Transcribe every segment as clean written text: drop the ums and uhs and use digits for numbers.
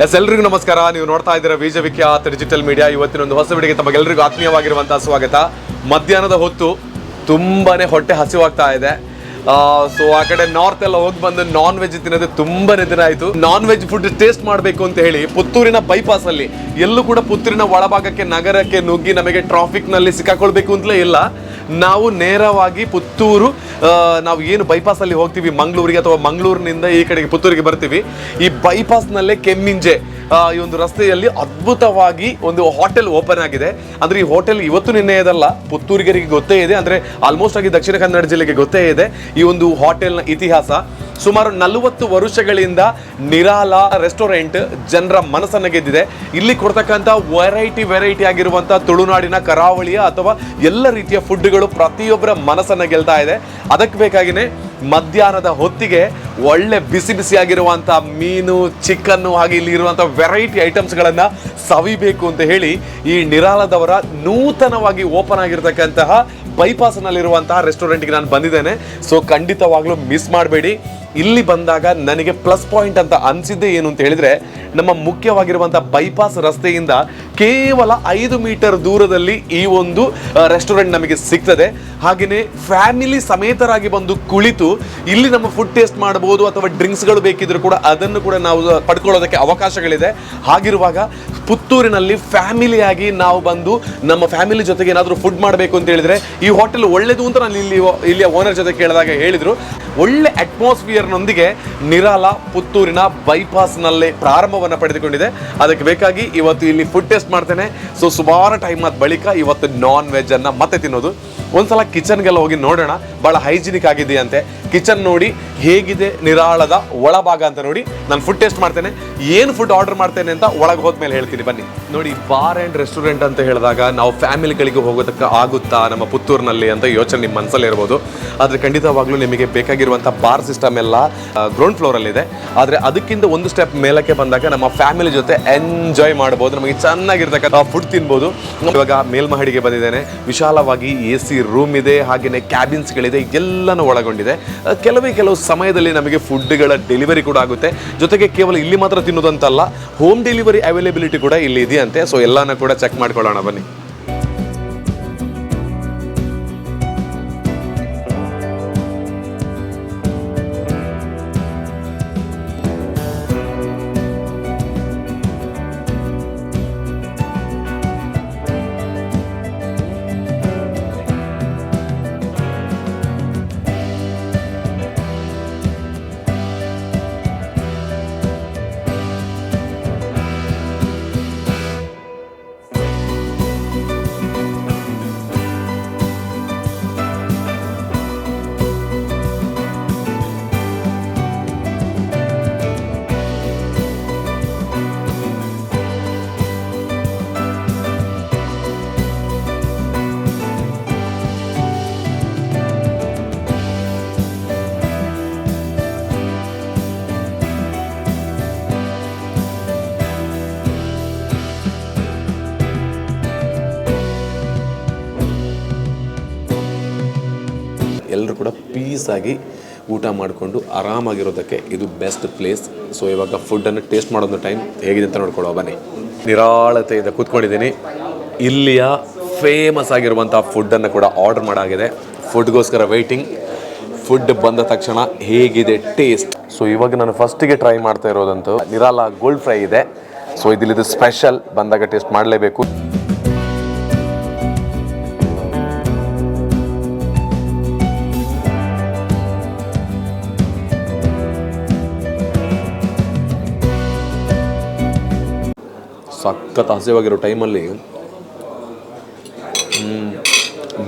ಎಲ್ರಿಗೂ ನಮಸ್ಕಾರ. ನೀವು ನೋಡ್ತಾ ಇದ್ದೀರಾ ವಿಜಯವಿಖ್ಯಾತ ಡಿಜಿಟಲ್ ಮೀಡಿಯಾ. ಇವತ್ತಿನ ಒಂದು ಹೊಸ ವಿಡಿಯೋಗೆ ತಮಗೆಲ್ಲರಿಗೂ ಆತ್ಮೀಯವಾಗಿರುವಂತಹ ಸ್ವಾಗತ. ಮಧ್ಯಾಹ್ನದ ಹೊತ್ತು ತುಂಬಾನೇ ಹೊಟ್ಟೆ ಹಸಿವಾಗ್ತಾ ಇದೆ. ಸೊ ಆ ಕಡೆ ನಾರ್ತ್ ಎಲ್ಲ ಹೋಗಿ ಬಂದು ನಾನ್ ವೆಜ್ ತಿನ್ನೋದು ತುಂಬಾನೇ ದಿನ ಆಯ್ತು. ನಾನ್ ವೆಜ್ ಫುಡ್ ಟೇಸ್ಟ್ ಮಾಡಬೇಕು ಅಂತ ಹೇಳಿ ಪುತ್ತೂರಿನ ಬೈಪಾಸ್ ಅಲ್ಲಿ ಎಲ್ಲೂ ಕೂಡ ಪುತ್ತೂರಿನ ಒಳಭಾಗಕ್ಕೆ ನಗರಕ್ಕೆ ನುಗ್ಗಿ ನಮಗೆ ಟ್ರಾಫಿಕ್ ನಲ್ಲಿ ಸಿಕ್ಕಾಕೊಳ್ಬೇಕು ಅಂತಲೇ ಇಲ್ಲ. ನಾವು ನೇರವಾಗಿ ಪುತ್ತೂರು ನಾವು ಏನು ಬೈಪಾಸ್ ಅಲ್ಲಿ ಹೋಗ್ತೀವಿ ಮಂಗಳೂರಿಗೆ ಅಥವಾ ಮಂಗಳೂರಿನಿಂದ ಈ ಕಡೆಗೆ ಪುತ್ತೂರಿಗೆ ಬರ್ತೀವಿ. ಈ ಬೈಪಾಸ್ ನಲ್ಲೇ ಕೆಮ್ಮಿಂಜೆ ಈ ಒಂದು ರಸ್ತೆಯಲ್ಲಿ ಅದ್ಭುತವಾಗಿ ಒಂದು ಹೋಟೆಲ್ ಓಪನ್ ಆಗಿದೆ. ಅಂದ್ರೆ ಈ ಹೋಟೆಲ್ ಇವತ್ತು ನಿನ್ನೆಯದಲ್ಲ, ಪುತ್ತೂರಿಗರಿಗೆ ಗೊತ್ತೇ ಇದೆ, ಅಂದ್ರೆ ಆಲ್ಮೋಸ್ಟ್ ಆಗಿ ದಕ್ಷಿಣ ಕನ್ನಡ ಜಿಲ್ಲೆಗೆ ಗೊತ್ತೇ ಇದೆ ಈ ಒಂದು ಹೋಟೆಲ್ನ ಇತಿಹಾಸ. ಸುಮಾರು 40 ವರ್ಷಗಳಿಂದ ನಿರಾಲ ರೆಸ್ಟೋರೆಂಟ್ ಜನರ ಮನಸ್ಸನ್ನು ಗೆದ್ದಿದೆ. ಇಲ್ಲಿ ಕೊಡ್ತಕ್ಕಂಥ ವೆರೈಟಿ ಆಗಿರುವಂಥ ತುಳುನಾಡಿನ ಕರಾವಳಿಯ ಅಥವಾ ಎಲ್ಲ ರೀತಿಯ ಫುಡ್ಗಳು ಪ್ರತಿಯೊಬ್ಬರ ಮನಸ್ಸನ್ನು ಗೆಲ್ತಾ ಇದೆ. ಅದಕ್ಕೆ ಬೇಕಾಗಿನೇ ಮಧ್ಯಾಹ್ನದ ಹೊತ್ತಿಗೆ ಒಳ್ಳೆ ಬಿಸಿಯಾಗಿರುವಂಥ ಮೀನು, ಚಿಕನ್ನು ಹಾಗೆ ಇಲ್ಲಿ ಇರುವಂಥ ವೆರೈಟಿ ಐಟಮ್ಸ್ಗಳನ್ನು ಸವಿಬೇಕು ಅಂತ ಹೇಳಿ ಈ ನಿರಾಲದವರ ನೂತನವಾಗಿ ಓಪನ್ ಆಗಿರ್ತಕ್ಕಂತಹ ಬೈಪಾಸ್ನಲ್ಲಿರುವಂತಹ ರೆಸ್ಟೋರೆಂಟ್ಗೆ ನಾನು ಬಂದಿದ್ದೇನೆ. ಸೊ ಖಂಡಿತವಾಗ್ಲೂ ಮಿಸ್ ಮಾಡಬೇಡಿ. ಇಲ್ಲಿ ಬಂದಾಗ ನನಗೆ ಪ್ಲಸ್ ಪಾಯಿಂಟ್ ಅಂತ ಅನಿಸಿದ್ದೆ ಏನು ಅಂತ ಹೇಳಿದ್ರೆ, ನಮ್ಮ ಮುಖ್ಯವಾಗಿರುವಂಥ ಬೈಪಾಸ್ ರಸ್ತೆಯಿಂದ ಕೇವಲ 5 ಮೀಟರ್ ದೂರದಲ್ಲಿ ಈ ಒಂದು ರೆಸ್ಟೋರೆಂಟ್ ನಮಗೆ ಸಿಗ್ತದೆ. ಹಾಗೆಯೇ ಫ್ಯಾಮಿಲಿ ಸಮೇತರಾಗಿ ಬಂದು ಕುಳಿತು ಇಲ್ಲಿ ನಮ್ಮ ಫುಡ್ ಟೇಸ್ಟ್ ಮಾಡಬಹುದು, ಅಥವಾ ಡ್ರಿಂಕ್ಸ್ಗಳು ಬೇಕಿದ್ರು ಕೂಡ ಅದನ್ನು ಕೂಡ ನಾವು ಪಡ್ಕೊಳ್ಳೋದಕ್ಕೆ ಅವಕಾಶಗಳಿದೆ. ಹಾಗಿರುವಾಗ ಪುತ್ತೂರಿನಲ್ಲಿ ಫ್ಯಾಮಿಲಿಯಾಗಿ ನಾವು ಬಂದು ನಮ್ಮ ಫ್ಯಾಮಿಲಿ ಜೊತೆಗೆ ಏನಾದರೂ ಫುಡ್ ಮಾಡಬೇಕು ಅಂತ ಹೇಳಿದ್ರೆ ಈ ಹೋಟೆಲ್ ಒಳ್ಳೆಯದು ಅಂತ ನಾನು ಇಲ್ಲಿಯ ಓನರ್ ಜೊತೆ ಕೇಳಿದಾಗ ಹೇಳಿದರು. ಒಳ್ಳೆ ಅಟ್ಮಾಸ್ಫಿಯರ್ನೊಂದಿಗೆ ನಿರಾಲ ಪುತ್ತೂರಿನ ಬೈಪಾಸ್ನಲ್ಲೇ ಪ್ರಾರಂಭವನ್ನು ಪಡೆದುಕೊಂಡಿದೆ. ಅದಕ್ಕೆ ಬೇಕಾಗಿ ಇವತ್ತು ಇಲ್ಲಿ ಫುಡ್ ಟೇಸ್ಟ್ ಮಾಡ್ತೇನೆ. ಸೊ ಸುಮಾರು ಟೈಮ್ ಆದ ಬಳಿಕ ಇವತ್ತು ನಾನ್ ವೆಜ್ ಅನ್ನು ಮತ್ತೆ ತಿನ್ನೋದು. ಒಂದ್ಸಲ ಕಿಚನ್ಗೆಲ್ಲ ಹೋಗಿ ನೋಡೋಣ, ಭಾಳ ಹೈಜಿನಿಕ್ ಆಗಿದೆಯಂತೆ ಕಿಚನ್. ನೋಡಿ ಹೇಗಿದೆ ನಿರಾಳದ ಒಳಭಾಗ ಅಂತ ನೋಡಿ. ನಾನು ಫುಡ್ ಟೇಸ್ಟ್ ಮಾಡ್ತೇನೆ, ಏನು ಫುಡ್ ಆರ್ಡರ್ ಮಾಡ್ತೇನೆ ಅಂತ ಒಳಗೆ ಹೋದ್ಮೇಲೆ ಹೇಳ್ತೀನಿ ಬನ್ನಿ. ನೋಡಿ, ಬಾರ್ ಆ್ಯಂಡ್ ರೆಸ್ಟೋರೆಂಟ್ ಅಂತ ಹೇಳಿದಾಗ ನಾವು ಫ್ಯಾಮಿಲಿಗಳಿಗೆ ಹೋಗೋದಕ್ಕೆ ಆಗುತ್ತಾ ನಮ್ಮ ಪುತ್ತೂರಿನಲ್ಲಿ ಅಂತ ಯೋಚನೆ ನಿಮ್ಮ ಮನಸ್ಸಲ್ಲಿ ಇರ್ಬೋದು. ಆದರೆ ಖಂಡಿತವಾಗ್ಲೂ ನಿಮಗೆ ಬೇಕಾಗಿರುವಂಥ ಬಾರ್ ಸಿಸ್ಟಮ್ ಎಲ್ಲ ಗ್ರೌಂಡ್ ಫ್ಲೋರಲ್ಲಿದೆ. ಆದರೆ ಅದಕ್ಕಿಂತ ಒಂದು ಸ್ಟೆಪ್ ಮೇಲಕ್ಕೆ ಬಂದಾಗ ನಮ್ಮ ಫ್ಯಾಮಿಲಿ ಜೊತೆ ಎಂಜಾಯ್ ಮಾಡ್ಬೋದು, ನಮಗೆ ಚೆನ್ನಾಗಿರ್ತಕ್ಕಂಥ ಫುಡ್ ತಿನ್ಬೋದು. ಇವಾಗ ಮೇಲ್ಮಹಡಿಗೆ ಬಂದಿದ್ದೇನೆ. ವಿಶಾಲವಾಗಿ AC ರೂಮ್ ಇದೆ, ಹಾಗೆಯೇ ಕ್ಯಾಬಿನ್ಸ್ಗಳಿದೆ, ಎಲ್ಲನೂ ಒಳಗೊಂಡಿದೆ. ಕೆಲವು ಸಮಯದಲ್ಲಿ ನಮಗೆ ಫುಡ್ಗಳ ಡೆಲಿವರಿ ಕೂಡ ಆಗುತ್ತೆ. ಜೊತೆಗೆ ಕೇವಲ ಇಲ್ಲಿ ಮಾತ್ರ ತಿನ್ನೋದಂತಲ್ಲ, ಹೋಮ್ ಡೆಲಿವರಿ ಅವೈಲೇಬಿಲಿಟಿ ಕೂಡ ಇಲ್ಲಿ ಇದೆಯಂತೆ. ಸೊ ಎಲ್ಲಾನು ಕೂಡ ಚೆಕ್ ಮಾಡ್ಕೊಳ್ಳೋಣ ಬನ್ನಿ. ಎಲ್ಲರೂ ಕೂಡ ಪೀಸಾಗಿ ಊಟ ಮಾಡಿಕೊಂಡು ಆರಾಮಾಗಿರೋದಕ್ಕೆ ಇದು ಬೆಸ್ಟ್ ಪ್ಲೇಸ್. ಸೊ ಇವಾಗ ಫುಡ್ಡನ್ನು ಟೇಸ್ಟ್ ಮಾಡೋದು ಟೈಮ್ ಹೇಗಿದೆ ಅಂತ ನೋಡ್ಕೊಳ್ಳೋ ಬನ್ನಿ. ನಿರಾಳತೆಯಿಂದ ಕೂತ್ಕೊಂಡಿದ್ದೀನಿ. ಇಲ್ಲಿಯ ಫೇಮಸ್ ಆಗಿರುವಂಥ ಫುಡ್ಡನ್ನು ಕೂಡ ಆರ್ಡರ್ ಮಾಡಾಗಿದೆ. ಫುಡ್ಗೋಸ್ಕರ ವೆಯ್ಟಿಂಗ್. ಫುಡ್ ಬಂದ ತಕ್ಷಣ ಹೇಗಿದೆ ಟೇಸ್ಟ್. ಸೊ ಇವಾಗ ನಾನು ಫಸ್ಟಿಗೆ ಟ್ರೈ ಮಾಡ್ತಾ ಇರೋದಂತೂ ನಿರಾಲ ಗೋಲ್ಡ್ ಫ್ರೈ ಇದೆ. ಸೊ ಇದಿಲ್ಲಿದು ಸ್ಪೆಷಲ್, ಬಂದಾಗ ಟೇಸ್ಟ್ ಮಾಡಲೇಬೇಕು. ಸಖತ್ ಹಸಿವಾಗಿರೋ ಟೈಮಲ್ಲಿ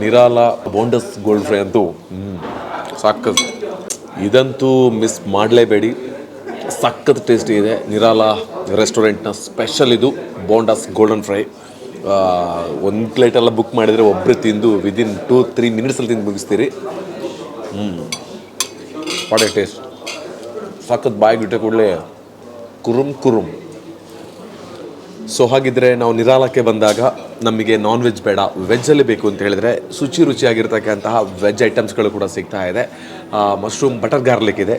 ನಿರಾಲ ಬೋಂಡಸ್ ಗೋಲ್ಡ್ ಫ್ರೈ ಅಂತೂ ಸಖತ್, ಇದಂತೂ ಮಿಸ್ ಮಾಡಲೇಬೇಡಿ. ಸಖತ್ ಟೇಸ್ಟಿ ಇದೆ. ನಿರಾಲ ರೆಸ್ಟೋರೆಂಟ್ನ ಸ್ಪೆಷಲ್ ಇದು ಬೋಂಡಸ್ ಗೋಲ್ಡನ್ ಫ್ರೈ. ಒಂದು ಪ್ಲೇಟೆಲ್ಲ ಬುಕ್ ಮಾಡಿದರೆ ಒಬ್ಬರೇ ತಿಂದು ವಿದಿನ್ 2-3 ಮಿನಿಟ್ಸಲ್ಲಿ ತಿಂದು ಮುಗಿಸ್ತೀರಿ. What A taste. ಸಖತ್ ಬಾಯಿಗೆ ಇಟ್ಟೆ ಕೂಡಲೇ ಕುರುಮ್. ಸೊ ಹಾಗಿದ್ರೆ ನಾವು ನಿರಾಲಕ್ಕೆ ಬಂದಾಗ ನಮಗೆ ನಾನ್ ವೆಜ್ ಬೇಡ, ವೆಜ್ಜಲ್ಲಿ ಬೇಕು ಅಂತ ಹೇಳಿದ್ರೆ ರುಚಿಯಾಗಿರ್ತಕ್ಕಂತಹ ವೆಜ್ ಐಟಮ್ಸ್ಗಳು ಕೂಡ ಸಿಗ್ತಾ ಇದೆ. ಮಶ್ರೂಮ್ ಬಟರ್ ಗಾರ್ಲಿಕ್ ಇದೆ.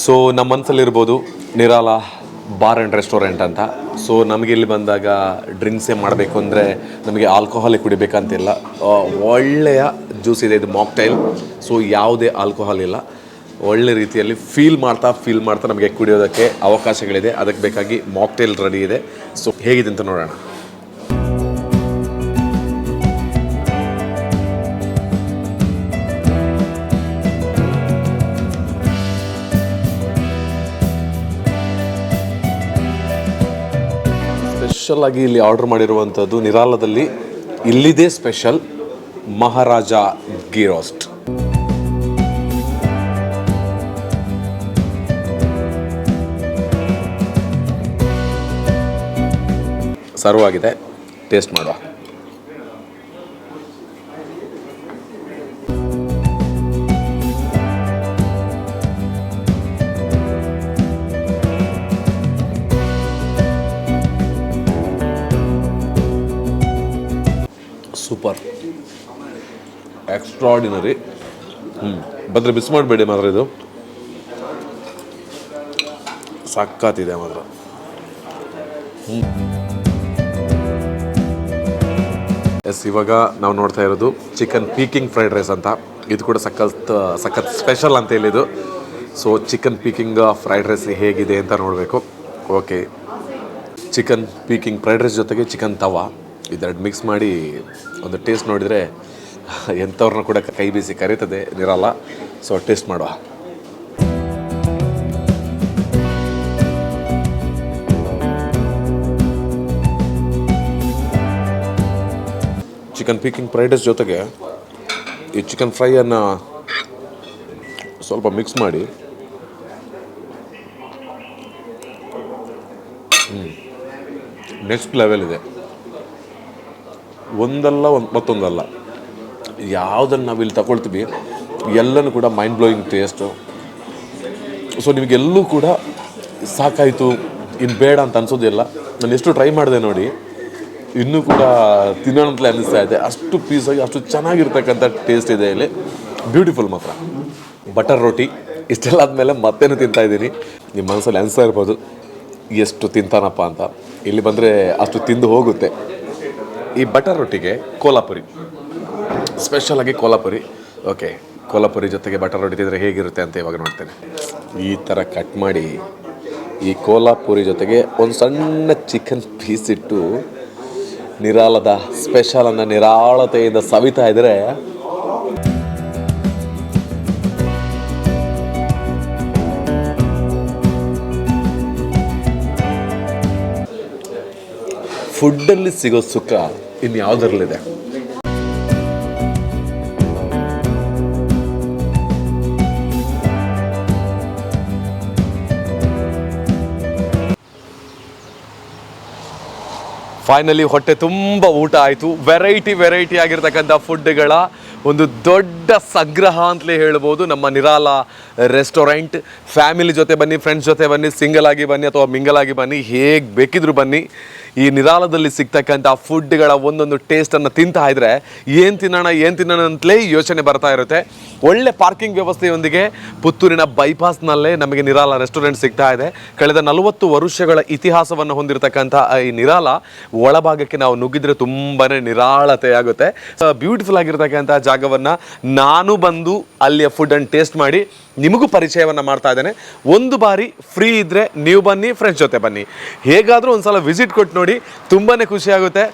ಸೊ ನಮ್ಮ ಮನಸ್ಸಲ್ಲಿರ್ಬೋದು ನಿರಾಲ ಬಾರ್ ಆ್ಯಂಡ್ ರೆಸ್ಟೋರೆಂಟ್ ಅಂತ. ಸೊ ನಮಗೆ ಇಲ್ಲಿ ಬಂದಾಗ ಡ್ರಿಂಕ್ಸೇ ಮಾಡಬೇಕು ಅಂದರೆ ನಮಗೆ ಆಲ್ಕೋಹಾಲೇ ಕುಡಿಬೇಕಂತಿಲ್ಲ. ಒಳ್ಳೆಯ ಜ್ಯೂಸ್ ಇದೆ, ಇದು ಮಾಕ್ಟೈಲ್. ಸೊ ಯಾವುದೇ ಆಲ್ಕೋಹಾಲ್ ಇಲ್ಲ, ಒಳ್ಳೆ ರೀತಿಯಲ್ಲಿ ಫೀಲ್ ಮಾಡ್ತಾ ನಮಗೆ ಕುಡಿಯೋದಕ್ಕೆ ಅವಕಾಶಗಳಿದೆ. ಅದಕ್ಕೆ ಬೇಕಾಗಿ ಮಾಕ್ಟೈಲ್ ರೆಡಿ ಇದೆ. ಸೊ ಹೇಗಿದೆ ಅಂತ ನೋಡೋಣ. ಸ್ಪೆಷಲ್ ಆಗಿ ಇಲ್ಲಿ ಆರ್ಡರ್ ಮಾಡಿರುವಂಥದ್ದು ನಿರಾಲದಲ್ಲಿ ಇಲ್ಲಿದೆ ಸ್ಪೆಷಲ್ ಮಹಾರಾಜ ಗೀ ರೋಸ್ಟ್. ಸರ್ವ್ ಆಗಿದೆ, ಟೇಸ್ಟ್ ಮಾಡುವ. Super, extraordinary. ಬಂದರೆ ಮಿಸ್ ಮಾಡಬೇಡಿ ಮಾತ್ರ, ಇದು ಸಕ್ಕತ್ತಿದೆ ಮಾತ್ರ. ಎಸ್, ಇವಾಗ ನಾವು ನೋಡ್ತಾ ಇರೋದು ಚಿಕನ್ ಪೀಕಿಂಗ್ ಫ್ರೈಡ್ ರೈಸ್ ಅಂತ. ಇದು ಕೂಡ ಸಖತ್ ಸ್ಪೆಷಲ್ ಅಂತ ಹೇಳಿದ್ದು. So chicken Peking fried rice ಹೇಗಿದೆ ಅಂತ ನೋಡಬೇಕು. Okay, chicken Peking fried rice ಜೊತೆಗೆ ಚಿಕನ್ ತವಾ ಇದೆರಡು ಮಿಕ್ಸ್ ಮಾಡಿ ಒಂದು ಟೇಸ್ಟ್ ನೋಡಿದರೆ ಎಂಥವ್ರನ್ನ ಕೂಡ ಕೈ ಬೀಸಿ ಕರೀತದೆ ನಿರಾಲ. ಸೊ ಟೇಸ್ಟ್ ಮಾಡುವ. ಚಿಕನ್ ಪೀಕಿಂಗ್ ಫ್ರೈಡ್ ರೈಸ್ ಜೊತೆಗೆ ಈ ಚಿಕನ್ ಫ್ರೈಯನ್ನು ಸ್ವಲ್ಪ ಮಿಕ್ಸ್ ಮಾಡಿ ನೆಕ್ಸ್ಟ್ ಲೆವೆಲ್ ಇದೆ. ಒಂದಲ್ಲ ಮತ್ತೊಂದಲ್ಲ, ಯಾವುದನ್ನು ನಾವಿಲ್ಲಿ ತಗೊಳ್ತೀವಿ ಎಲ್ಲನೂ ಕೂಡ ಮೈಂಡ್ ಬ್ಲೋಯಿಂಗ್ ಟೇಸ್ಟು. ಸೊ ನಿಮಗೆಲ್ಲೂ ಕೂಡ ಸಾಕಾಯಿತು, ಇನ್ನು ಬೇಡ ಅಂತ ಅನಿಸೋದಿಲ್ಲ. ನಾನು ಎಷ್ಟು ಟ್ರೈ ಮಾಡಿದೆ ನೋಡಿ, ಇನ್ನೂ ಕೂಡ ತಿನ್ನೋಣ ಅಂತಲೇ ಅನ್ನಿಸ್ತಾ ಇದೆ. ಅಷ್ಟು ಪೀಸಾಗಿ ಅಷ್ಟು ಚೆನ್ನಾಗಿರ್ತಕ್ಕಂಥ ಟೇಸ್ಟ್ ಇದೆ ಇಲ್ಲಿ. ಬ್ಯೂಟಿಫುಲ್ ಮಾತ್ರ. ಬಟರ್ ರೋಟಿ ಇಷ್ಟೆಲ್ಲ ಆದಮೇಲೆ ಮತ್ತೇನು ತಿಂತಾಯಿದ್ದೀನಿ. ನಿಮ್ಮ ಮನಸ್ಸಲ್ಲಿ ಅನಿಸ್ತಾ ಇರ್ಬೋದು ಎಷ್ಟು ತಿಂತಾನಪ್ಪ ಅಂತ. ಇಲ್ಲಿ ಬಂದರೆ ಅಷ್ಟು ತಿಂದು ಹೋಗುತ್ತೆ. ಈ ಬಟರ್ ರೊಟ್ಟಿಗೆ ಕೋಲಾಪುರಿ, ಸ್ಪೆಷಲಾಗಿ ಕೋಲಾಪುರಿ. ಓಕೆ, ಕೋಲಾಪುರಿ ಜೊತೆಗೆ ಬಟರ್ ರೊಟ್ಟಿ ತಿಂದರೆ ಹೇಗಿರುತ್ತೆ ಅಂತ ಇವಾಗ ನೋಡ್ತೇನೆ. ಈ ಥರ ಕಟ್ ಮಾಡಿ ಈ ಕೋಲಾಪುರಿ ಜೊತೆಗೆ ಒಂದು ಸಣ್ಣ ಚಿಕನ್ ಪೀಸ್ ಇಟ್ಟು ನಿರಾಲದ ಸ್ಪೆಷಲನ್ನು ನಿರಾಳತೆಯಿಂದ ಸವಿತಾ ಇದ್ದರೆ ಫುಡ್ಡಲ್ಲಿ ಸಿಗೋ ಸುಖ ಇನ್ಯಾವುದರಲ್ಲಿದೆ. ಫೈನಲಿ ಹೊಟ್ಟೆ ತುಂಬ ಊಟ ಆಯಿತು. ವೆರೈಟಿ ಆಗಿರ್ತಕ್ಕಂಥ ಫುಡ್ಗಳ ಒಂದು ದೊಡ್ಡ ಸಂಗ್ರಹ ಅಂತಲೇ ಹೇಳ್ಬೋದು ನಮ್ಮ ನಿರಾಲ ರೆಸ್ಟೋರೆಂಟ್. ಫ್ಯಾಮಿಲಿ ಜೊತೆ ಬನ್ನಿ, ಫ್ರೆಂಡ್ಸ್ ಜೊತೆ ಬನ್ನಿ, ಸಿಂಗಲ್ ಆಗಿ ಬನ್ನಿ ಅಥವಾ ಮಿಂಗಲ್ ಆಗಿ ಬನ್ನಿ, ಹೇಗೆ ಬೇಕಿದ್ರು ಬನ್ನಿ. ಈ ನಿರಾಲದಲ್ಲಿ ಸಿಗ್ತಕ್ಕಂಥ ಫುಡ್ಗಳ ಒಂದೊಂದು ಟೇಸ್ಟನ್ನು ತಿಂತಾ ಇದ್ದರೆ ಏನು ತಿನ್ನೋಣ ಅಂತಲೇ ಯೋಚನೆ ಬರ್ತಾ ಇರುತ್ತೆ. ಒಳ್ಳೆ ಪಾರ್ಕಿಂಗ್ ವ್ಯವಸ್ಥೆಯೊಂದಿಗೆ ಪುತ್ತೂರಿನ ಬೈಪಾಸ್ನಲ್ಲೇ ನಮಗೆ ನಿರಾಲ ರೆಸ್ಟೋರೆಂಟ್ ಸಿಗ್ತಾ ಇದೆ. ಕಳೆದ 40 ವರ್ಷಗಳ ಇತಿಹಾಸವನ್ನು ಹೊಂದಿರತಕ್ಕಂಥ ಈ ನಿರಾಲ ಒಳಭಾಗಕ್ಕೆ ನಾವು ನುಗ್ಗಿದ್ರೆ ತುಂಬಾ ನಿರಾಳತೆ ಆಗುತ್ತೆ. ಬ್ಯೂಟಿಫುಲ್ ಆಗಿರ್ತಕ್ಕಂಥ ಜಾಗವನ್ನು ನಾನು ಬಂದು ಅಲ್ಲಿಯ ಫುಡ್ಡನ್ನು ಟೇಸ್ಟ್ ಮಾಡಿ ನಿಮಗೂ ಪರಿಚಯವನ್ನು ಮಾಡ್ತಾ ಇದ್ದೇನೆ. ಒಂದು ಬಾರಿ ಫ್ರೀ ಇದ್ದರೆ ನೀವು ಬನ್ನಿ, ಫ್ರೆಂಡ್ಸ್ ಜೊತೆ ಬನ್ನಿ. ಹೇಗಾದರೂ ಒಂದು ಸಲ ವಿಸಿಟ್ ಕೊಟ್ಟು ನೋಡಿ, ತುಂಬಾ ಖುಷಿಯಾಗುತ್ತೆ.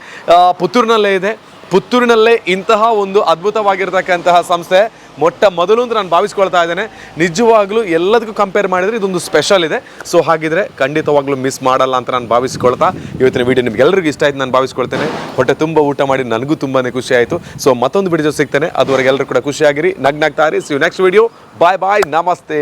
ಪುತ್ತೂರಿನಲ್ಲೇ ಇದೆ. ಪುತ್ತೂರಿನಲ್ಲೇ ಇಂತಹ ಒಂದು ಅದ್ಭುತವಾಗಿರ್ತಕ್ಕಂತಹ ಸಂಸ್ಥೆ ಮೊಟ್ಟ ಮೊದಲು ಅಂತ ನಾನು ಭಾವಿಸ್ಕೊಳ್ತಾ ಇದ್ದೇನೆ. ನಿಜವಾಗ್ಲೂ ಎಲ್ಲದಕ್ಕೂ ಕಂಪೇರ್ ಮಾಡಿದರೆ ಇದೊಂದು ಸ್ಪೆಷಲ್ ಇದೆ. ಸೊ ಹಾಗಿದ್ರೆ ಖಂಡಿತವಾಗ್ಲೂ ಮಿಸ್ ಮಾಡಲ್ಲ ಅಂತ ನಾನು ಭಾವಿಸ್ಕೊಳ್ತಾ ಇವತ್ತಿನ ವಿಡಿಯೋ ನಿಮ್ಗೆಲ್ಲರಿಗೂ ಇಷ್ಟ ಆಯ್ತು ನಾನು ಭಾವಿಸ್ಕೊಳ್ತೇನೆ. ಹೊಟ್ಟೆ ತುಂಬ ಊಟ ಮಾಡಿ ನನಗೂ ತುಂಬಾ ಖುಷಿ ಆಯಿತು. ಸೊ ಮತ್ತೊಂದು ವಿಡಿಯೋ ಸಿಗ್ತೇನೆ. ಅದುವರೆಗೆ ಎಲ್ಲರೂ ಕೂಡ ಖುಷಿಯಾಗಿರಿ, ನಗ್ನಾಗ್ತಾ ಇರಿ. See you next video. Bye bye, ನಮಸ್ತೆ.